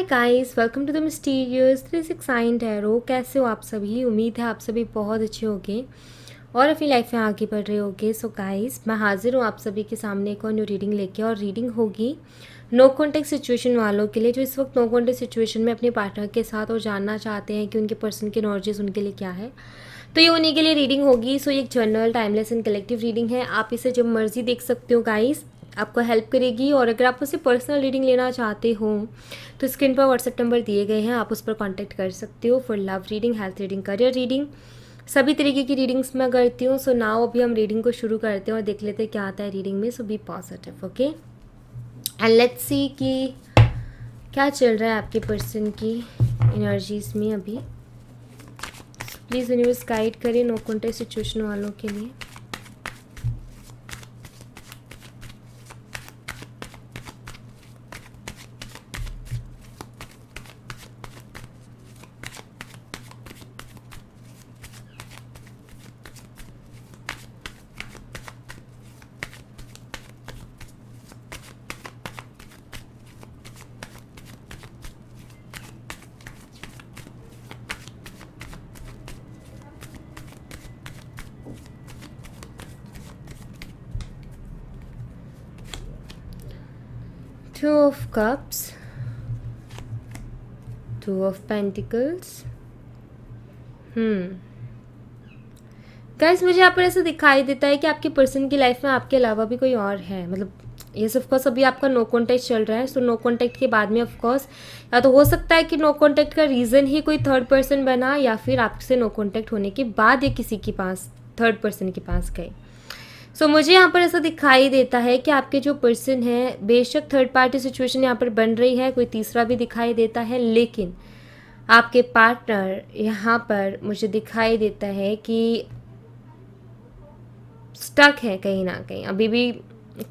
Guys, welcome to the mysterious 369 tarot. कैसे हो आप सभी? उम्मीद है आप सभी बहुत अच्छे होंगे और अपनी लाइफ में आगे बढ़ रहे होंगे। सो गाइस, मैं हाजिर हूँ आप सभी के सामने एक और न्यू रीडिंग लेके, और रीडिंग होगी नो कॉन्टेक्ट सिचुएशन वालों के लिए, जो इस वक्त नो कॉन्टेक्ट सिचुएशन में अपने पार्टनर के साथ और जानना चाहते हैं कि उनके पर्सन की एनर्जीज उनके लिए क्या है। तो ये उन्हीं के लिए रीडिंग होगी। सो ये एक general, timeless and collective reading है। आप इसे जब मर्जी देख सकते हो गाइस, आपको हेल्प करेगी। और अगर आप उससे पर्सनल रीडिंग लेना चाहते हो तो स्क्रीन पर व्हाट्सएप नंबर दिए गए हैं, आप उस पर कांटेक्ट कर सकते हो for love reading, health reading, career reading, सभी तरीके की रीडिंग्स मैं करती हूँ। सो नाउ अभी हम रीडिंग को शुरू करते हैं और देख लेते हैं क्या आता है रीडिंग में। So be positive, okay, and let's see कि क्या चल रहा है आपके पर्सन की एनर्जीज में अभी। प्लीज़ यूनिवर्स गाइड करें नो कॉन्टेक्ट सिचुएशन वालों के लिए। Two of Cups, Two of Pentacles। Guys, मुझे यहाँ पर ऐसा दिखाई देता है कि आपके पर्सन की लाइफ में आपके अलावा भी कोई और है। मतलब ये ऑफ कोर्स अभी आपका नो कॉन्टैक्ट चल रहा है। सो नो कॉन्टैक्ट के बाद में ऑफ कोर्स या तो हो सकता है कि नो कॉन्टैक्ट का रीज़न ही कोई थर्ड पर्सन बना, या फिर आपसे नो कॉन्टैक्ट होने के बाद ये किसी के पास, थर्ड पर्सन के पास गए। सो मुझे यहाँ पर ऐसा दिखाई देता है कि आपके जो पर्सन है, बेशक थर्ड पार्टी सिचुएशन यहाँ पर बन रही है, कोई तीसरा भी दिखाई देता है, लेकिन आपके पार्टनर यहाँ पर मुझे दिखाई देता है कि स्टक है कहीं ना कहीं, अभी भी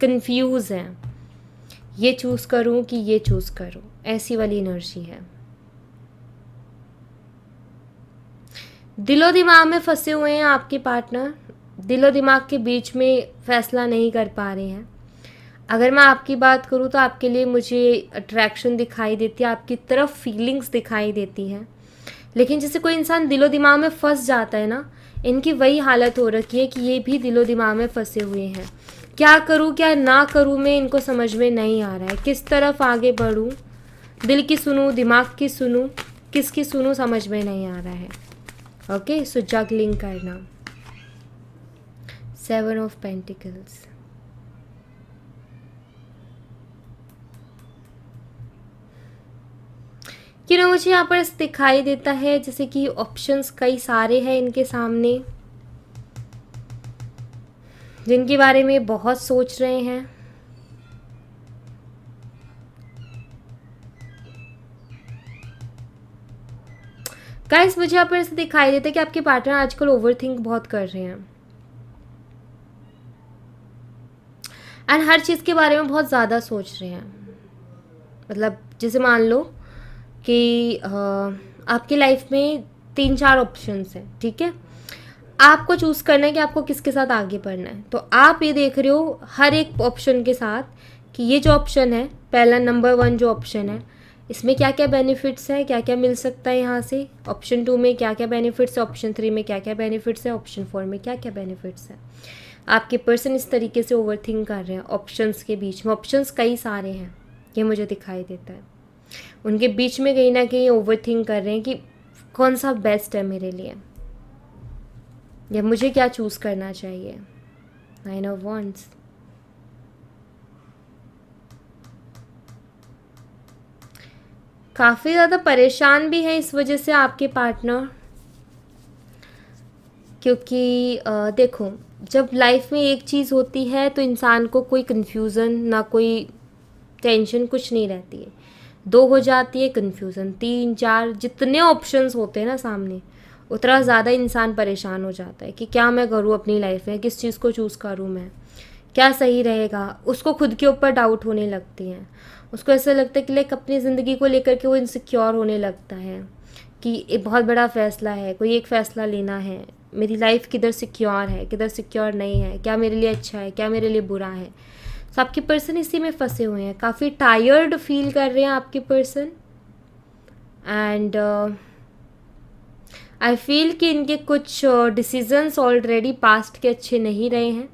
कंफ्यूज है। ये चूज़ करूँ कि ये चूज़ करूँ, ऐसी वाली एनर्जी है। दिलो दिमाग में फंसे हुए हैं आपके पार्टनर, दिलो दिमाग के बीच में फैसला नहीं कर पा रहे हैं। अगर मैं आपकी बात करूँ तो आपके लिए मुझे अट्रैक्शन दिखाई देती है, आपकी तरफ फीलिंग्स दिखाई देती हैं, लेकिन जैसे कोई इंसान दिलो दिमाग में फंस जाता है ना, इनकी वही हालत हो रखी है कि ये भी दिलो दिमाग में फंसे हुए हैं। क्या करूँ क्या ना करूँ में इनको समझ में नहीं आ रहा है, किस तरफ आगे बढ़ूँ, दिल की सुनूँ, दिमाग की सुनूँ, किसकी सुनूँ, समझ में नहीं आ रहा है। ओके, सो जगलिंग करना। 7 of Pentacles, मुझे यहाँ पर दिखाई देता है जैसे कि ऑप्शंस कई सारे हैं इनके सामने, जिनके बारे में बहुत सोच रहे हैं। गाइस, मुझे यहाँ पर ऐसे दिखाई देता है कि आपके पार्टनर आजकल ओवरथिंक बहुत कर रहे हैं एंड हर चीज़ के बारे में बहुत ज़्यादा सोच रहे हैं। मतलब जैसे मान लो कि आपकी लाइफ में 3-4 ऑप्शंस हैं, ठीक है, आपको चूज़ करना है कि आपको किसके साथ आगे बढ़ना है। तो आप ये देख रहे हो हर एक ऑप्शन के साथ कि ये जो ऑप्शन है, पहला नंबर 1 जो ऑप्शन है, इसमें क्या क्या बेनिफिट्स है, क्या क्या मिल सकता है यहाँ से, ऑप्शन 2 में क्या क्या बेनिफिट्स है, ऑप्शन 3 में क्या क्या बेनिफिट्स है, ऑप्शन 4 में क्या क्या बेनिफिट्स है। आपके पर्सन इस तरीके से ओवरथिंक कर रहे हैं ऑप्शंस के बीच में। ऑप्शंस कई सारे हैं, ये मुझे दिखाई देता है। उनके बीच में कहीं ना कहीं ओवरथिंक कर रहे हैं कि कौन सा बेस्ट है मेरे लिए, या मुझे क्या चूज़ करना चाहिए। 9 of Wands, काफ़ी ज़्यादा परेशान भी है इस वजह से आपके पार्टनर, क्योंकि देखो, जब लाइफ में एक चीज़ होती है तो इंसान को कोई कन्फ्यूज़न, ना कोई टेंशन, कुछ नहीं रहती है। 2 हो जाती है कन्फ्यूज़न, 3-4 जितने ऑप्शंस होते हैं ना सामने, उतना ज़्यादा इंसान परेशान हो जाता है कि क्या मैं करूँ अपनी लाइफ में, किस चीज़ को चूज़ करूँ मैं, क्या सही रहेगा। उसको खुद के ऊपर डाउट होने लगती हैं, उसको ऐसा लगता है कि लाइक अपनी ज़िंदगी को लेकर के वो इनसिक्योर होने लगता है कि एक बहुत बड़ा फ़ैसला है, कोई एक फ़ैसला लेना है, मेरी लाइफ किधर सिक्योर है, किधर सिक्योर नहीं है, क्या मेरे लिए अच्छा है, क्या मेरे लिए बुरा है। तो आपके पर्सन इसी में फंसे हुए हैं, काफ़ी टायर्ड फील कर रहे हैं आपके पर्सन। एंड आई फील कि इनके कुछ डिसीजंस ऑलरेडी पास्ट के अच्छे नहीं रहे हैं,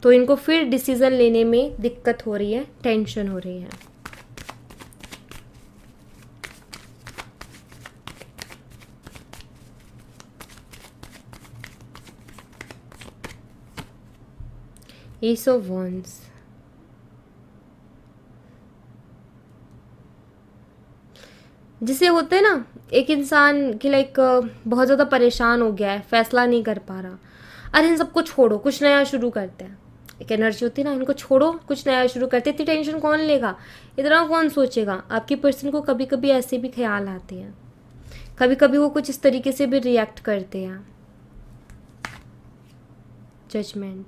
तो इनको फिर डिसीज़न लेने में दिक्कत हो रही है, टेंशन हो रही है। एस ऑफ वॉन्ड्स, जिसे होते हैं ना, एक इंसान की लाइक बहुत ज़्यादा परेशान हो गया है, फैसला नहीं कर पा रहा, अरे इन सबको छोड़ो, कुछ नया शुरू करते हैं। एक एनर्जी होती है ना, इनको छोड़ो, कुछ नया शुरू करते। इतनी टेंशन कौन लेगा, इतना कौन सोचेगा। आपकी पर्सन को कभी कभी ऐसे भी ख्याल आते हैं, कभी कभी वो कुछ इस तरीके से भी रिएक्ट करते हैं। जजमेंट,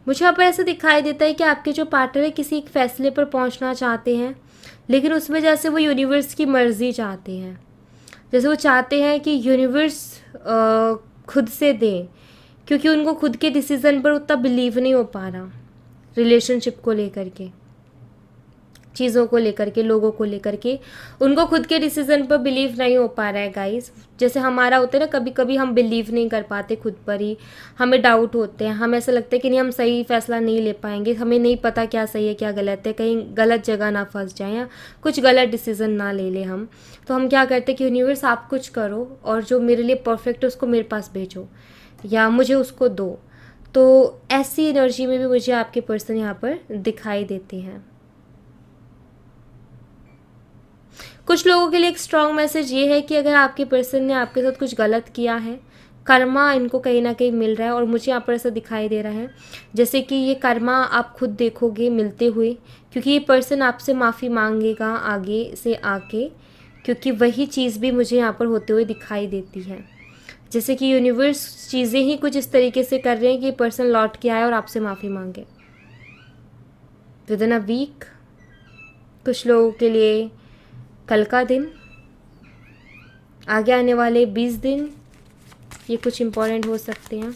मुझे यहाँ पर ऐसा दिखाई देता है कि आपके जो पार्टनर है किसी एक फैसले पर पहुँचना चाहते हैं, लेकिन उसमें जैसे वो यूनिवर्स की मर्ज़ी चाहते हैं, जैसे वो चाहते हैं कि यूनिवर्स खुद से दे, क्योंकि उनको खुद के डिसीज़न पर उतना बिलीव नहीं हो पा रहा, रिलेशनशिप को लेकर के, चीज़ों को लेकर के, लोगों को लेकर के उनको खुद के डिसीज़न पर बिलीव नहीं हो पा रहा है गाइस। जैसे हमारा होता है ना, कभी कभी हम बिलीव नहीं कर पाते खुद पर ही, हमें डाउट होते हैं, हमें ऐसा लगता है कि नहीं हम सही फैसला नहीं ले पाएंगे, हमें नहीं पता क्या सही है क्या गलत है, कहीं गलत जगह ना फंस जाए या कुछ गलत डिसीज़न ना ले लें हम। तो हम क्या करते हैं कि यूनिवर्स आप कुछ करो और जो मेरे लिए परफेक्ट है उसको मेरे पास भेजो या मुझे उसको दो। तो ऐसी एनर्जी में भी मुझे आपके पर्सन यहाँ पर दिखाई देते हैं। कुछ लोगों के लिए एक स्ट्रॉन्ग मैसेज ये है कि अगर आपके पर्सन ने आपके साथ कुछ गलत किया है, कर्मा इनको कहीं ना कहीं मिल रहा है, और मुझे यहाँ पर ऐसा दिखाई दे रहा है जैसे कि ये कर्मा आप खुद देखोगे मिलते हुए, क्योंकि ये पर्सन आपसे माफ़ी मांगेगा आगे से आके, क्योंकि वही चीज़ भी मुझे यहाँ पर होते हुए दिखाई देती है। जैसे कि यूनिवर्स चीज़ें ही कुछ इस तरीके से कर रहे हैं कि पर्सन लौट के आए और आपसे माफ़ी मांगे विद इन अ वीक। कुछ लोगों के लिए कल का दिन, आगे आने वाले 20 दिन, ये कुछ इम्पोर्टेंट हो सकते हैं।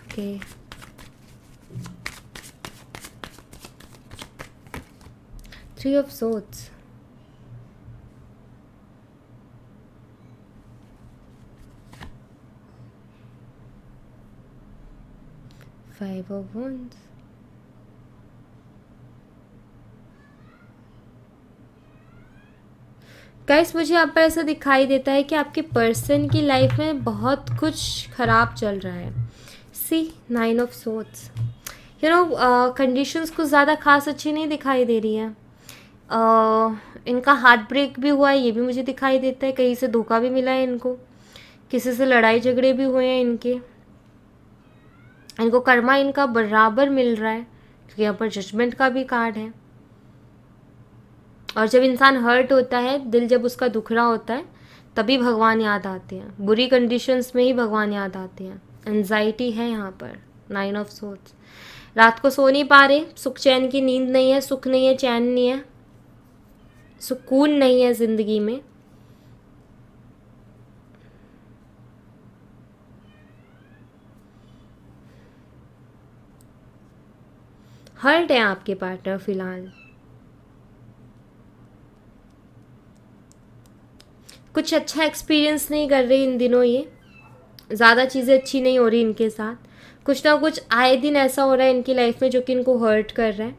Okay, three of swords, five of wands, guys मुझे यहाँ पर ऐसा दिखाई देता है कि आपके पर्सन की लाइफ में बहुत कुछ ख़राब चल रहा है। सी 9 of swords, you know conditions कुछ ज़्यादा खास अच्छी नहीं दिखाई दे रही है। इनका हार्ट ब्रेक भी हुआ है, ये भी मुझे दिखाई देता है, कहीं से धोखा भी मिला है इनको, किसी से लड़ाई झगड़े भी हुए हैं इनको कर्मा इनका बराबर मिल रहा है, क्योंकि यहाँ पर जजमेंट का भी कार्ड है। और जब इंसान हर्ट होता है, दिल जब उसका दुख रहा होता है, तभी भगवान याद आते हैं, बुरी कंडीशंस में ही भगवान याद आते हैं। एंजाइटी है यहाँ पर, 9 ऑफ सोर्ड्स, रात को सो नहीं पा रहे, सुख चैन की नींद नहीं है, सुख नहीं है, चैन नहीं है, सुकून नहीं है ज़िंदगी में। हर्ट है आपके पार्टनर फिलहाल, कुछ अच्छा एक्सपीरियंस नहीं कर रही इन दिनों, ये ज़्यादा चीज़ें अच्छी नहीं हो रही इनके साथ, कुछ ना कुछ आए दिन ऐसा हो रहा है इनकी लाइफ में जो कि इनको हर्ट कर रहा है,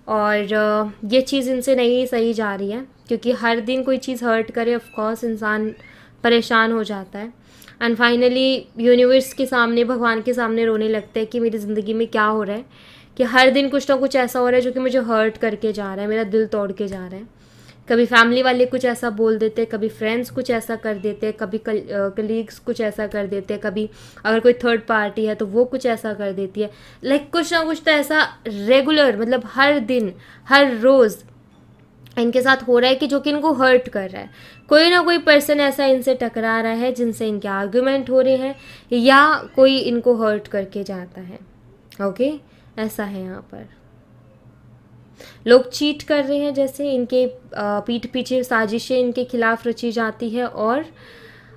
और ये चीज़ इनसे नहीं सही जा रही है, क्योंकि हर दिन कोई चीज़ हर्ट करे ऑफ कोर्स इंसान परेशान हो जाता है। एंड फाइनली यूनिवर्स के सामने, भगवान के सामने रोने लगता है कि मेरी ज़िंदगी में क्या हो रहा है, कि हर दिन कुछ ना कुछ ऐसा हो रहा है जो कि मुझे हर्ट करके जा रहा है, मेरा दिल तोड़ के जा रहा है। कभी फैमिली वाले कुछ ऐसा बोल देते हैं, कभी फ्रेंड्स कुछ ऐसा कर देते हैं, कभी कलीग्स कुछ ऐसा कर देते हैं, कभी अगर कोई थर्ड पार्टी है तो वो कुछ ऐसा कर देती है। लाइक कुछ ना कुछ तो ऐसा रेगुलर, मतलब हर दिन हर रोज़ इनके साथ हो रहा है कि जो कि इनको हर्ट कर रहा है। कोई ना कोई पर्सन ऐसा इनसे टकरा रहा है जिनसे इनके आर्ग्यूमेंट हो रहे हैं, या कोई इनको हर्ट करके जाता है। ओके, ऐसा है यहाँ पर। लोग चीट कर रहे हैं, जैसे इनके पीठ पीछे साजिशें इनके खिलाफ रची जाती है, और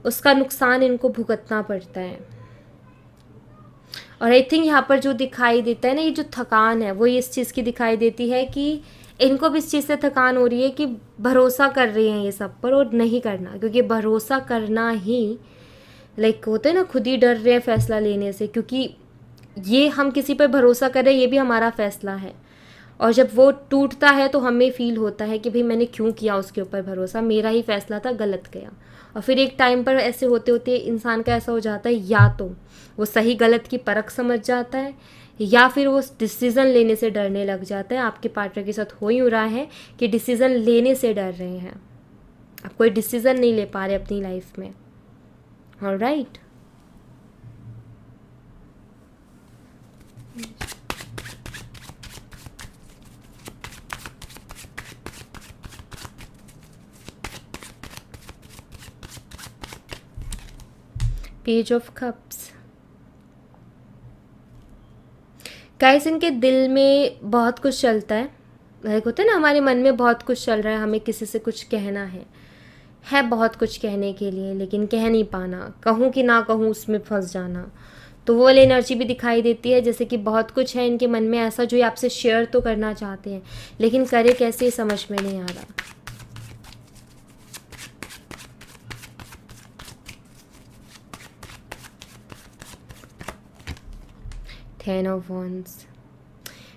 उसका नुकसान इनको भुगतना पड़ता है। और आई थिंक यहाँ पर जो दिखाई देता है ना, ये जो थकान है वो इस चीज़ की दिखाई देती है कि इनको भी इस चीज़ से थकान हो रही है कि भरोसा कर रहे हैं ये सब पर और नहीं करना, क्योंकि भरोसा करना ही लाइक होते हैं ना, खुद ही डर रहे हैं फैसला लेने से, क्योंकि ये हम किसी पर भरोसा कर रहे हैं, ये भी हमारा फैसला है। और जब वो टूटता है तो हमें फील होता है कि भाई मैंने क्यों किया उसके ऊपर भरोसा, मेरा ही फैसला था, गलत गया। और फिर एक टाइम पर ऐसे होते होते इंसान का ऐसा हो जाता है, या तो वो सही गलत की परख समझ जाता है, या फिर वो डिसीज़न लेने से डरने लग जाता है। आपके पार्टनर के साथ हो ही रहा है कि डिसीज़न लेने से डर रहे हैं, आप कोई डिसीज़न नहीं ले पा रहे अपनी लाइफ में। Alright, page of cups. Guys, इनके दिल में बहुत कुछ चलता है, लाइक होता है ना, हमारे मन में बहुत कुछ चल रहा है, हमें किसी से कुछ कहना है बहुत कुछ कहने के लिए, लेकिन कह नहीं पाना, कहूँ कि ना कहूँ उसमें फंस जाना। तो वो वाली एनर्जी भी दिखाई देती है, जैसे कि बहुत कुछ है इनके मन में ऐसा जो ये आपसे शेयर तो करना चाहते हैं, लेकिन करे कैसे समझ में नहीं आ रहा। Ten of wands.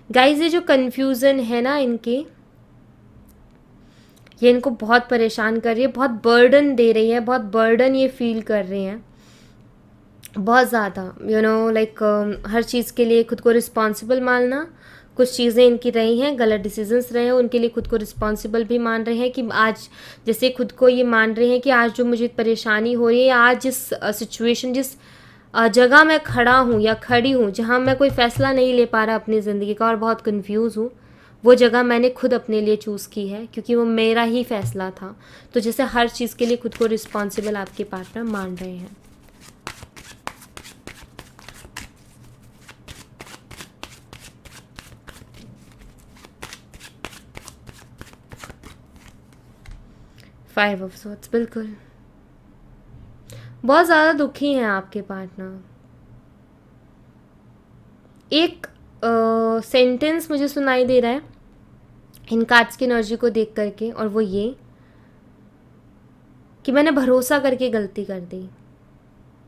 गाइस, ये जो कन्फ्यूज़न है ना इनकी, ये इनको बहुत परेशान कर रही है, बहुत बर्डन दे रही है, बहुत बर्डन ये फील कर रहे हैं, बहुत ज़्यादा। यू नो लाइक हर चीज़ के लिए खुद को रिस्पॉन्सिबल मानना। कुछ चीज़ें इनकी रही हैं, गलत डिसीजंस रहे हैं, उनके लिए खुद को रिस्पॉन्सिबल भी मान रहे हैं कि आज, जैसे खुद को ये मान रहे हैं कि आज जो मुझे परेशानी हो रही है, आज जिस सिचुएशन, जिस जगह मैं खड़ा हूँ या खड़ी हूँ, जहाँ मैं कोई फ़ैसला नहीं ले पा रहा अपनी ज़िंदगी का और बहुत कंफ्यूज हूँ, वो जगह मैंने खुद अपने लिए चूज़ की है, क्योंकि वो मेरा ही फैसला था। तो जैसे हर चीज़ के लिए खुद को रिस्पॉन्सिबल आपके पार्टनर मान रहे हैं। फाइव ऑफ सॉर्ड्स, बिल्कुल बहुत ज़्यादा दुखी हैं आपके पार्टनर। एक सेंटेंस मुझे सुनाई दे रहा है इन कार्ड्स की एनर्जी को देख करके, और वो ये कि मैंने भरोसा करके गलती कर दी,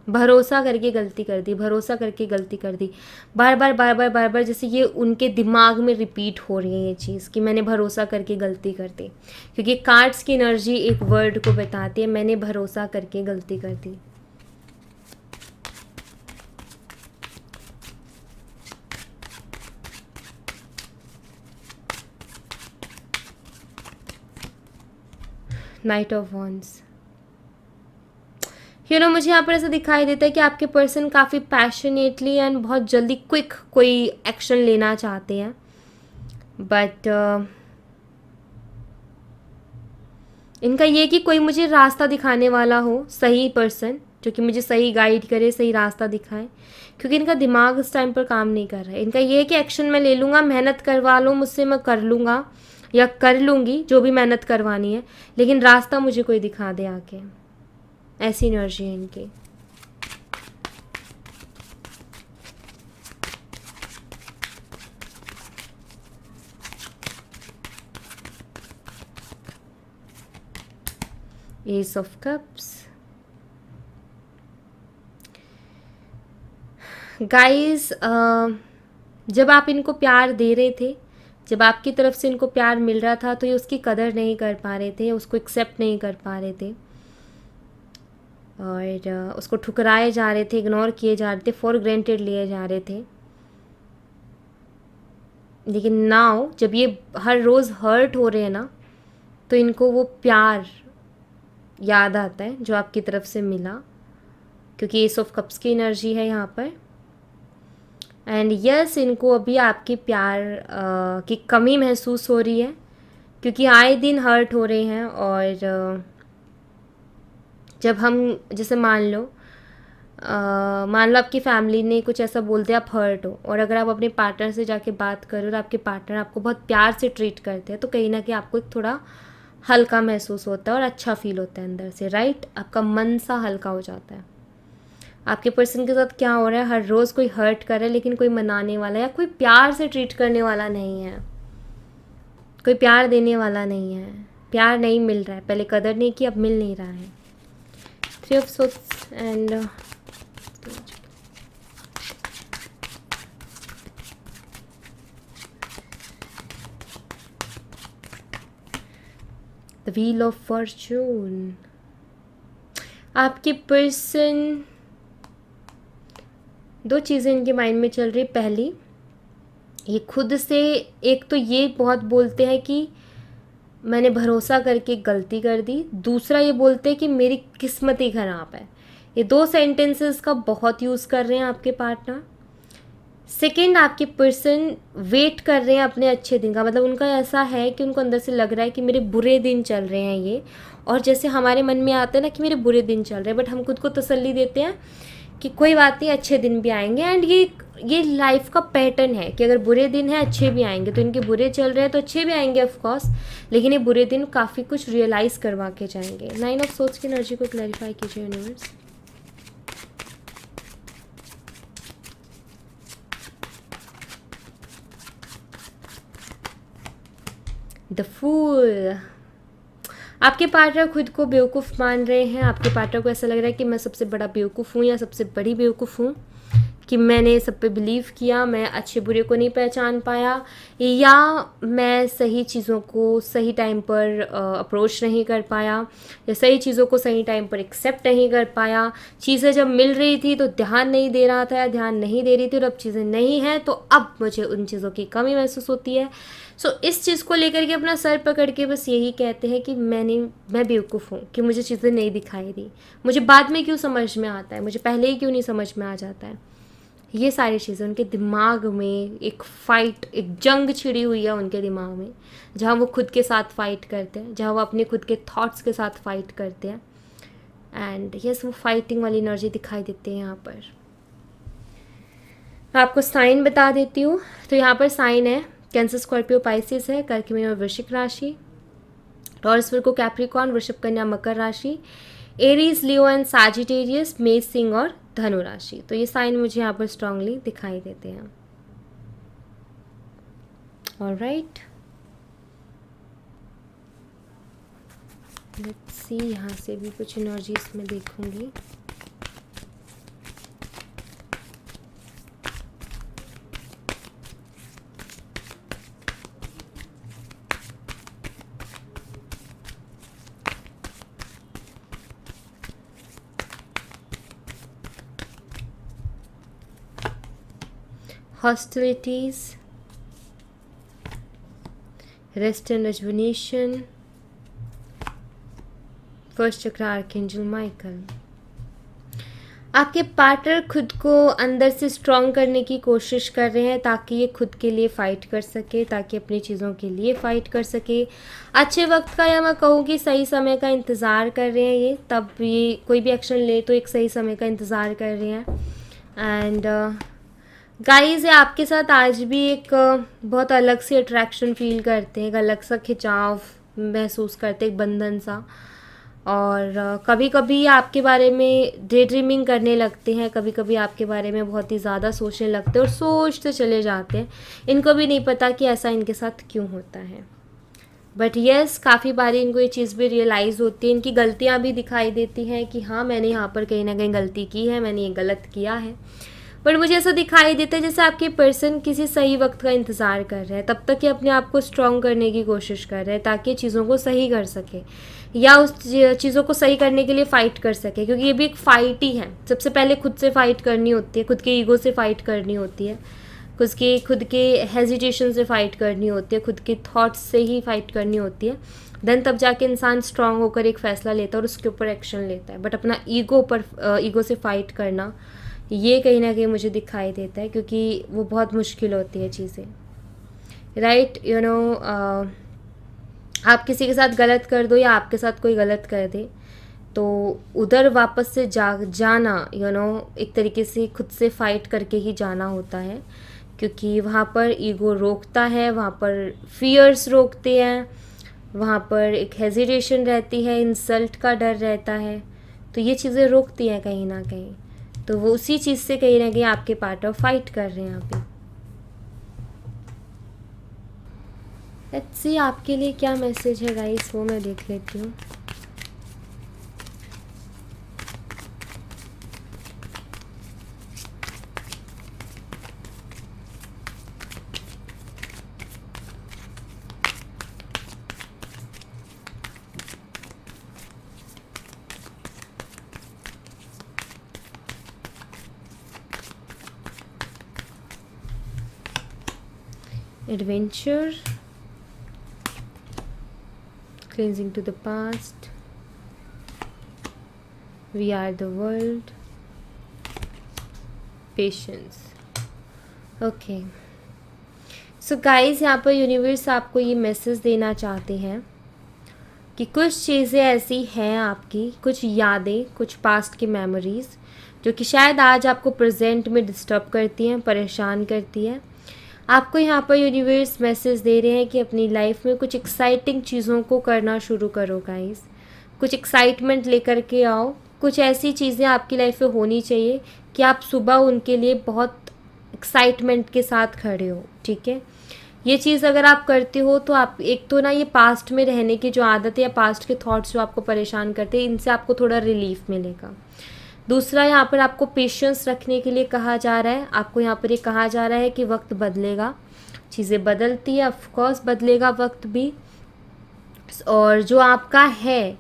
भरोसा करके गलती कर दी, भरोसा करके गलती कर दी। बार बार बार बार बार बार जैसे ये उनके दिमाग में रिपीट हो रही है ये चीज़ कि मैंने भरोसा करके गलती कर दी, क्योंकि कार्ड्स की एनर्जी एक वर्ड को बताती है, मैंने भरोसा करके गलती कर दी। Knight of wands. You know, मुझे यहाँ पर ऐसा दिखाई देता है कि आपके पर्सन काफ़ी पैशनेटली एंड बहुत जल्दी क्विक कोई एक्शन लेना चाहते हैं, बट इनका ये कि कोई मुझे रास्ता दिखाने वाला हो, सही पर्सन जो कि मुझे सही गाइड करे, सही रास्ता दिखाए, क्योंकि इनका दिमाग इस टाइम पर काम नहीं कर रहा है। इनका ये है कि एक्शन मैं ले लूँगा, मेहनत करवा लो मुझसे, मैं कर लूँगा या कर लूँगी जो भी मेहनत करवानी है, लेकिन रास्ता मुझे कोई दिखा दे आके, ऐसी एनर्जी है इनकी। S of cups. गाइस, जब आप इनको प्यार दे रहे थे, जब आपकी तरफ से इनको प्यार मिल रहा था, तो ये उसकी कदर नहीं कर पा रहे थे, उसको एक्सेप्ट नहीं कर पा रहे थे, और उसको ठुकराए जा रहे थे, इग्नोर किए जा रहे थे, फॉर ग्रांटेड लिए जा रहे थे। लेकिन नाउ जब ये हर रोज़ हर्ट हो रहे हैं ना, तो इनको वो प्यार याद आता है जो आपकी तरफ से मिला, क्योंकि एस ऑफ कप्स की एनर्जी है यहाँ पर। एंड यस, इनको अभी आपके प्यार की कमी महसूस हो रही है, क्योंकि आए दिन हर्ट हो रहे हैं। और जब हम जैसे मान लो आपकी फैमिली ने कुछ ऐसा बोल दिया, आप हर्ट हो, और अगर आप अपने पार्टनर से जाके बात करो और आपके पार्टनर आपको बहुत प्यार से ट्रीट करते हैं, तो कहीं ना कहीं आपको एक थोड़ा हल्का महसूस होता है और अच्छा फील होता है अंदर से, राइट। आपका मन सा हल्का हो जाता है। आपके पर्सन के साथ क्या हो रहा है, हर रोज़ कोई हर्ट कर रहा है, लेकिन कोई मनाने वाला या कोई प्यार से ट्रीट करने वाला नहीं है, कोई प्यार देने वाला नहीं है, प्यार नहीं मिल रहा है। पहले कदर नहीं की, अब मिल नहीं रहा है। 3 of swords and the wheel of Fortune. आपके पर्सन, दो चीज़ें इनके माइंड में चल रही। पहली, ये खुद से एक तो ये बहुत बोलते हैं कि मैंने भरोसा करके गलती कर दी। दूसरा ये बोलते हैं कि मेरी किस्मत ही ख़राब है। ये दो सेंटेंसेस का बहुत यूज़ कर रहे हैं आपके पार्टनर। सेकेंड, आपके पर्सन वेट कर रहे हैं अपने अच्छे दिन का। मतलब उनका ऐसा है कि उनको अंदर से लग रहा है कि मेरे बुरे दिन चल रहे हैं ये, और जैसे हमारे मन में आता है ना कि मेरे बुरे दिन चल रहे हैं, बट हम खुद को तसल्ली देते हैं कि कोई बात नहीं, अच्छे दिन भी आएंगे। एंड ये लाइफ का पैटर्न है कि अगर बुरे दिन हैं अच्छे भी आएंगे। तो इनके बुरे चल रहे हैं तो अच्छे भी आएंगे ऑफ कोर्स, लेकिन ये बुरे दिन काफ़ी कुछ रियलाइज़ करवा के जाएंगे। 9 ऑफ सोर्ड्स की एनर्जी को क्लैरिफाई कीजिए यूनिवर्स। The fool. आपके पार्टनर खुद को बेवकूफ़ मान रहे हैं। आपके पार्टनर को ऐसा लग रहा है कि मैं सबसे बड़ा बेवकूफ़ हूँ या सबसे बड़ी बेवकूफ़ हूँ, कि मैंने सब पे बिलीव किया, मैं अच्छे बुरे को नहीं पहचान पाया, या मैं सही चीज़ों को सही टाइम पर अप्रोच नहीं कर पाया, या सही चीज़ों को सही टाइम पर एक्सेप्ट नहीं कर पाया। चीज़ें जब मिल रही थी तो ध्यान नहीं दे रहा था या ध्यान नहीं दे रही थी, और अब चीज़ें नहीं हैं तो अब मुझे उन चीज़ों की कमी महसूस होती है। सो इस चीज़ को लेकर के अपना सर पकड़ के बस यही कहते हैं कि मैं बेवकूफ़ हूँ कि मुझे चीज़ें नहीं दिखाई दी, मुझे बाद में क्यों समझ में आता है, मुझे पहले ही क्यों नहीं समझ में आ जाता है। ये सारी चीज़ें उनके दिमाग में एक फ़ाइट, एक जंग छिड़ी हुई है उनके दिमाग में, जहाँ वो खुद के साथ फ़ाइट करते हैं, जहाँ वो अपने खुद के थॉट्स के साथ फ़ाइट करते हैं। एंड यस, वो फाइटिंग वाली एनर्जी दिखाई देती है यहाँ पर। मैं आपको साइन बता देती हूँ। तो यहाँ पर साइन है कैंसर, स्कॉर्पियो, पाइसिस है, कर्क, मीन और वृश्चिक राशि। टॉरस, वर्गो, कैप्रिकॉर्न, वृषभ, कन्या, मकर राशि। एरीज, लियो एंड सैजिटेरियस, मेष, सिंह और धनु राशि। तो ये साइन मुझे यहाँ पर स्ट्रांगली दिखाई देते हैं। ऑलराइट, लेट्स सी, यहाँ से भी कुछ एनर्जीज में देखूंगी। hostilities, rest and rejuvenation, first चक्र, आर्कएंजल माइकल। आपके पार्टनर खुद को अंदर से स्ट्रॉन्ग करने की कोशिश कर रहे हैं ताकि ये खुद के लिए फ़ाइट कर सके, ताकि अपनी चीज़ों के लिए फ़ाइट कर सके। अच्छे वक्त का, या मैं कहूँ कि सही समय का इंतज़ार कर रहे हैं ये, तब ये कोई भी एक्शन ले तो एक सही समय का इंतज़ार कर रहे हैं। एंड गाइस, ये आपके साथ आज भी एक बहुत अलग सी अट्रैक्शन फील करते हैं, एक अलग सा खिंचाव महसूस करते हैं, एक बंधन सा। और कभी कभी आपके बारे में डे ड्रीमिंग करने लगते हैं, कभी कभी आपके बारे में बहुत ही ज़्यादा सोचने लगते हैं और सोचते चले जाते हैं। इनको भी नहीं पता कि ऐसा इनके साथ क्यों होता है। बट येस, काफ़ी बारी इनको ये चीज़ भी रियलाइज़ होती है, इनकी गलतियाँ भी दिखाई देती हैं कि हाँ, मैंने यहाँ पर कहीं ना कहीं गलती की है, मैंने ये गलत किया है। बट मुझे ऐसा दिखाई देता है जैसे आपके पर्सन किसी सही वक्त का इंतज़ार कर रहे हैं, तब तक ये अपने आप को स्ट्रॉन्ग करने की कोशिश कर रहे हैं ताकि चीज़ों को सही कर सके, या उस चीज़ों को सही करने के लिए फ़ाइट कर सके। क्योंकि ये भी एक फ़ाइट ही है। सबसे पहले खुद से फ़ाइट करनी होती है, खुद के ईगो से फ़ाइट करनी होती है, खुद के हेजिटेशन से फ़ाइट करनी होती है, खुद के थॉट्स से ही फ़ाइट करनी होती है। देन तब जाके इंसान स्ट्रांग होकर एक फ़ैसला लेता है और उसके ऊपर एक्शन लेता है। बट अपना ईगो से फ़ाइट करना, ये कहीं ना कहीं मुझे दिखाई देता है, क्योंकि वो बहुत मुश्किल होती है चीज़ें, राइट। यू नो, आप किसी के साथ गलत कर दो या आपके साथ कोई गलत कर दे, तो उधर वापस से जाना, यू नो, एक तरीके से खुद से फ़ाइट करके ही जाना होता है, क्योंकि वहाँ पर ईगो रोकता है, वहाँ पर फियर्स रोकते हैं, वहाँ पर एक हेजिटेशन रहती है, इंसल्ट का डर रहता है, तो ये चीज़ें रोकती हैं कहीं ना कहीं। तो वो उसी चीज़ से कहीं ना कहीं आपके पार्टनर फाइट कर रहे हैं यहाँ पे। लेट्स सी आपके लिए क्या मैसेज है गाइस, वो मैं देख लेती हूँ। Adventure, cleansing to the past, we are the world, patience। Okay so guys, यहाँ पर यूनिवर्स आपको ये मैसेज देना चाहते हैं कि कुछ चीज़ें ऐसी हैं आपकी, कुछ यादें, कुछ पास्ट की मेमोरीज़ जो कि शायद आज आपको प्रेजेंट में डिस्टर्ब करती हैं, परेशान करती हैं। आपको यहाँ पर यूनिवर्स मैसेज दे रहे हैं कि अपनी लाइफ में कुछ एक्साइटिंग चीज़ों को करना शुरू करो गाइस। कुछ एक्साइटमेंट लेकर के आओ। कुछ ऐसी चीज़ें आपकी लाइफ में होनी चाहिए कि आप सुबह उनके लिए बहुत एक्साइटमेंट के साथ खड़े हो, ठीक है। ये चीज़ अगर आप करते हो तो आप एक तो ना ये पास्ट में रहने की जो आदत है या पास्ट के थॉट्स जो आपको परेशान करते हैं, इनसे आपको थोड़ा रिलीफ मिलेगा। दूसरा, यहाँ पर आपको पेशेंस रखने के लिए कहा जा रहा है। आपको यहाँ पर ये कहा जा रहा है कि वक्त बदलेगा, चीज़ें बदलती है, ऑफकोर्स बदलेगा वक्त भी, और जो आपका है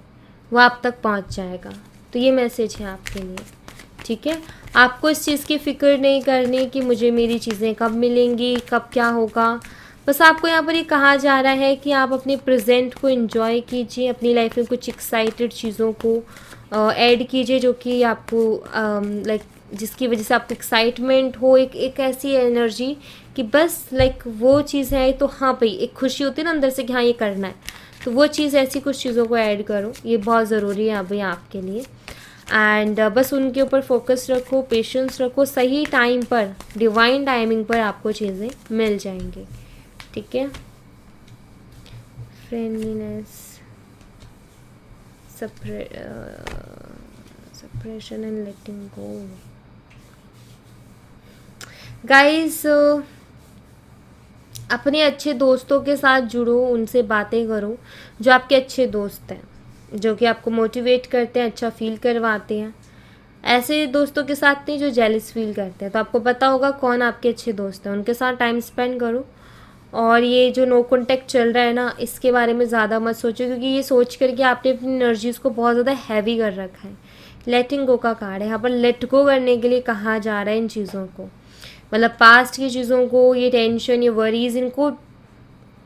वो आप तक पहुँच जाएगा। तो ये मैसेज है आपके लिए, ठीक है। आपको इस चीज़ की फ़िक्र नहीं करनी कि मुझे मेरी चीज़ें कब मिलेंगी, कब क्या होगा। बस आपको यहाँ पर ये कहा जा रहा है कि आप अपने प्रेजेंट को एंजॉय कीजिए, अपनी लाइफ में कुछ एक्साइटेड चीज़ों को ऐड कीजिए जो कि आपको लाइक जिसकी वजह से आपको एक्साइटमेंट हो, एक ऐसी एनर्जी कि बस लाइक वो चीज़ है तो हाँ भाई, एक खुशी होती है ना अंदर से कि हाँ ये करना है, तो वो चीज़ ऐसी कुछ चीज़ों को ऐड करो। ये बहुत ज़रूरी है अभी आपके लिए। एंड बस उनके ऊपर फोकस रखो, पेशेंस रखो, सही टाइम पर, डिवाइन टाइमिंग पर आपको चीज़ें मिल जाएंगी, ठीक है। Friendliness, suppression and letting go guys. अपने अच्छे दोस्तों के साथ जुड़ो, उनसे बातें करो जो आपके अच्छे दोस्त हैं, जो कि आपको मोटिवेट करते हैं, अच्छा फील करवाते हैं। ऐसे दोस्तों के साथ नहीं जो जेलस फील करते हैं। तो आपको पता होगा कौन आपके अच्छे दोस्त हैं, उनके साथ टाइम स्पेंड करो। और ये जो नो कॉन्टैक्ट चल रहा है ना, इसके बारे में ज़्यादा मत सोचो, क्योंकि ये सोच करके आपने अपनी एनर्जीज़ को बहुत ज़्यादा हैवी कर रखा है। लेटिंग गो का कार्ड है यहाँ पर, लेट गो करने के लिए कहा जा रहा है इन चीज़ों को, मतलब पास्ट की चीज़ों को, ये टेंशन, ये वरीज़, इनको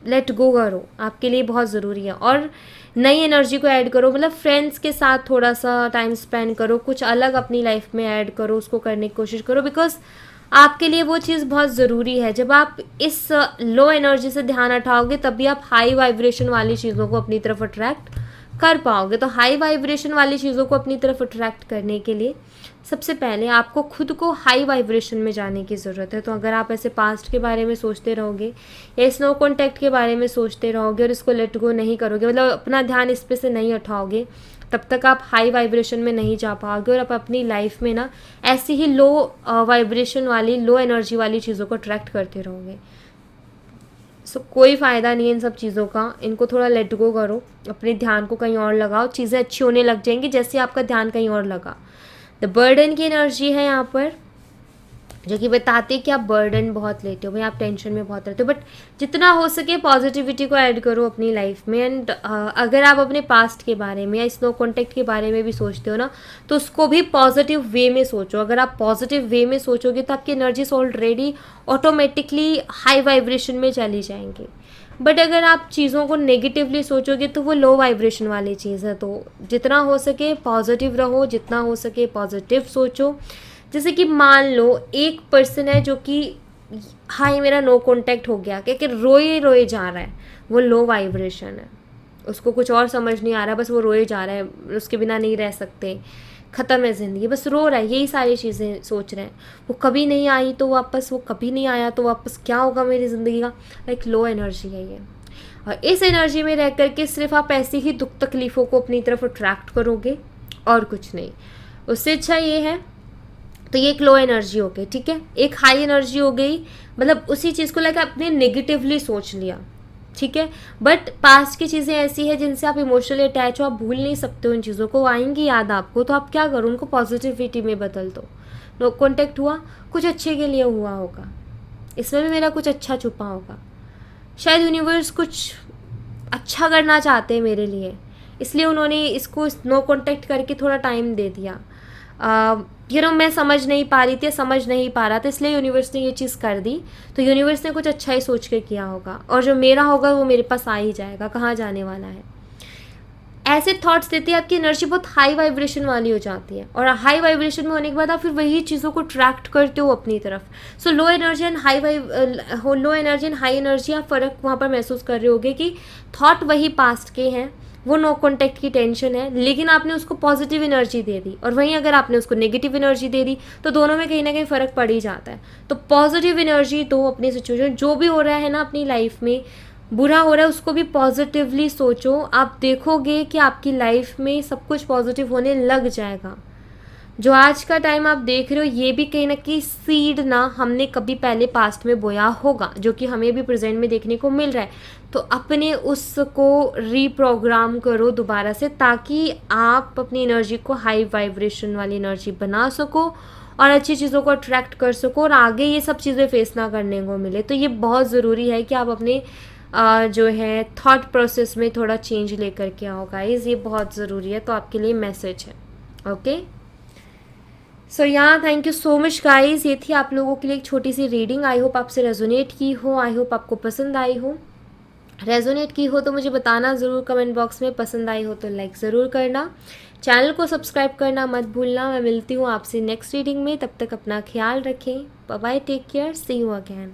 लेट गो करो, आपके लिए बहुत ज़रूरी है। और नई एनर्जी को ऐड करो, मतलब फ्रेंड्स के साथ थोड़ा सा टाइम स्पेंड करो, कुछ अलग अपनी लाइफ में ऐड करो, उसको करने की कोशिश करो, बिकॉज आपके लिए वो चीज़ बहुत ज़रूरी है। जब आप इस लो एनर्जी से ध्यान हटाओगे तभी आप हाई वाइब्रेशन वाली चीज़ों को अपनी तरफ अट्रैक्ट कर पाओगे। तो हाई वाइब्रेशन वाली चीज़ों को अपनी तरफ अट्रैक्ट करने के लिए सबसे पहले आपको खुद को हाई वाइब्रेशन में जाने की ज़रूरत है। तो अगर आप ऐसे पास्ट के बारे में सोचते रहोगे या इस नो कॉन्टैक्ट के बारे में सोचते रहोगे और इसको लेट गो नहीं करोगे, मतलब अपना ध्यान इस पे से नहीं उठाओगे, तब तक आप हाई वाइब्रेशन में नहीं जा पाओगे और आप अपनी लाइफ में ना ऐसी ही लो वाइब्रेशन वाली, लो एनर्जी वाली चीज़ों को अट्रैक्ट करते रहोगे। सो कोई फ़ायदा नहीं है इन सब चीज़ों का। इनको थोड़ा लेट गो करो, अपने ध्यान को कहीं और लगाओ, चीज़ें अच्छी होने लग जाएंगी जैसे आपका ध्यान कहीं और लगा। द बर्डन की एनर्जी है यहाँ पर, जो कि बताते हैं कि आप बर्डन बहुत लेते हो, भाई आप टेंशन में बहुत रहते हो, बट जितना हो सके पॉजिटिविटी को ऐड करो अपनी लाइफ में। एंड अगर आप अपने पास्ट के बारे में या इस नो कॉन्टैक्ट के बारे में भी सोचते हो ना, तो उसको भी पॉजिटिव वे में सोचो। अगर आप पॉजिटिव वे में सोचोगे तो आपकी energies already automatically high vibration में चली जाएंगी। बट अगर आप चीज़ों को नेगेटिवली सोचोगे तो वो लो वाइब्रेशन वाली चीज़ है। तो जितना हो सके पॉजिटिव रहो, जितना हो सके पॉजिटिव सोचो। जैसे कि मान लो एक पर्सन है जो कि हाई मेरा नो कॉन्टैक्ट हो गया, क्या कि रोए रोए जा रहा है, वो लो वाइब्रेशन है, उसको कुछ और समझ नहीं आ रहा, बस वो रोए जा रहा है, उसके बिना नहीं रह सकते, ख़त्म है ज़िंदगी, बस रो रहा है, यही सारी चीज़ें सोच रहे हैं। वो कभी नहीं आई तो वापस, वो कभी नहीं आया तो वापस, क्या होगा मेरी ज़िंदगी का, लाइक लो एनर्जी है ये। और इस एनर्जी में रह करके सिर्फ आप ऐसी ही दुख तकलीफ़ों को अपनी तरफ अट्रैक्ट करोगे और कुछ नहीं। उससे अच्छा ये है, तो ये एक लो एनर्जी हो गई, ठीक है। एक हाई एनर्जी हो गई, मतलब उसी चीज़ को लेकर आपने नेगेटिवली सोच लिया, ठीक है। बट पास्ट की चीज़ें ऐसी है जिनसे आप इमोशनली अटैच हो, आप भूल नहीं सकते हो उन चीज़ों को, आएंगी याद आपको, तो आप क्या करो, उनको पॉजिटिविटी में बदल दो। नो कॉन्टेक्ट हुआ, कुछ अच्छे के लिए हुआ होगा, इसमें भी मेरा कुछ अच्छा छुपा होगा, शायद यूनिवर्स कुछ अच्छा करना चाहते हैं मेरे लिए, इसलिए उन्होंने इसको नो कॉन्टेक्ट करके थोड़ा टाइम दे दिया। मैं समझ नहीं पा रही थी, समझ नहीं पा रहा था, इसलिए यूनिवर्स ने ये चीज़ कर दी। तो यूनिवर्स ने कुछ अच्छा ही सोच के किया होगा, और जो मेरा होगा वो मेरे पास आ ही जाएगा, कहाँ जाने वाला है। ऐसे थॉट्स देते हैं, आपकी एनर्जी बहुत हाई वाइब्रेशन वाली हो जाती है, और हाई वाइब्रेशन में होने के बाद आप फिर वही चीज़ों को ट्रैक्ट करते हो अपनी तरफ। So low energy and low energy and high energy, आप फ़र्क वहाँ पर महसूस कर रहे होगे कि थॉट वही पास्ट के हैं, वो नो कॉन्टेक्ट की टेंशन है, लेकिन आपने उसको पॉजिटिव एनर्जी दे दी, और वहीं अगर आपने उसको नेगेटिव एनर्जी दे दी तो दोनों में कहीं ना कहीं फ़र्क पड़ ही जाता है। तो पॉजिटिव एनर्जी दो अपनी सिचुएशन, जो भी हो रहा है ना अपनी लाइफ में, बुरा हो रहा है उसको भी पॉजिटिवली सोचो, आप देखोगे कि आपकी लाइफ में सब कुछ पॉजिटिव होने लग जाएगा। जो आज का टाइम आप देख रहे हो, ये भी कहीं ना कहीं सीड ना हमने कभी पहले पास्ट में बोया होगा, जो कि हमें भी प्रेजेंट में देखने को मिल रहा है। तो अपने उसको रीप्रोग्राम करो दोबारा से, ताकि आप अपनी एनर्जी को हाई वाइब्रेशन वाली एनर्जी बना सको और अच्छी चीज़ों को अट्रैक्ट कर सको, और आगे ये सब चीज़ें फेस ना करने को मिले। तो ये बहुत ज़रूरी है कि आप अपने जो है थॉट प्रोसेस में थोड़ा चेंज लेकर के आओ गाइस, ये बहुत ज़रूरी है। तो आपके लिए मैसेज है, okay. So thank you so much guys, ये थी आप लोगों के लिए एक छोटी सी रीडिंग। आई होप आपसे रेजोनेट की हो, आई होप आपको पसंद आई हो। रेजोनेट की हो तो मुझे बताना ज़रूर कमेंट बॉक्स में, पसंद आई हो तो लाइक ज़रूर करना, चैनल को सब्सक्राइब करना मत भूलना। मैं मिलती हूँ आपसे नेक्स्ट रीडिंग में, तब तक अपना ख्याल रखें, bye bye, take care, see you again.